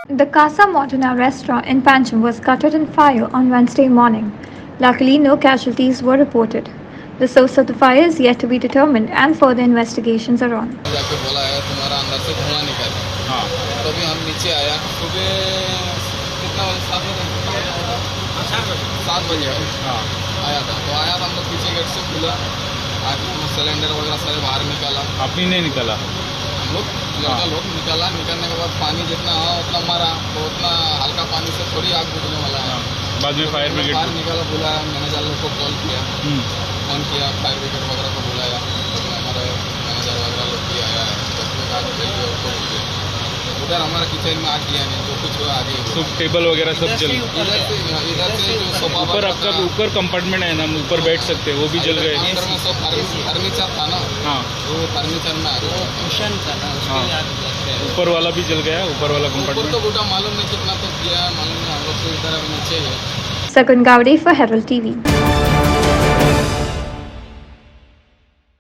The Casa Moderna restaurant in Panjim was gutted in fire on Wednesday morning. Luckily, no casualties were reported. The source of the fire is yet to be determined and further investigations are on. जाके बोला है तुम्हारा अंदर से धुआं निकल। हाँ। तभी हम नीचे आया सुबह कितना बजे 7 बजे हाँ आया था तो आया था हम लोग पीछे गेट से खुला सिलेंडर वगैरह सारे बाहर निकाला। आपने नहीं निकाला? हम लोग लड़का लोग निकाला। निकलने के बाद पानी जितना हो उतना मारा तो उतना हल्का पानी से थोड़ी आग बुझने वाला है। बाद में फायर ब्रिगेड बाहर निकाला बुलाया मैनेजर लोग को कॉल किया फ़ोन किया फायर ब्रिगेड वगैरह को बुलाया तो हमारे मैनेजर वगैरह लोग भी आया है 10 लोग आगे जल्दी उसको उधर हमारा किचन में आग किया नहीं जो कुछ हुआ आगे सब टेबल वगैरह सब जल इधर से जो सोफा ऊपर आपका ऊपर कंपार्टमेंट है ना ऊपर बैठ सकते हैं वो भी जल गए। अंदर में सब फर्नीचर था ना। हाँ वो फर्नीचर में आग मिशन था ना उसके ऊपर वाला भी जल गया ऊपर वाला कंपार्टमेंट तो गोटा मालूम नहीं कितना तो किया मालूम नहीं हम लोग तो इधर अभी नीचे है। Sakun Gowdy for Herald TV.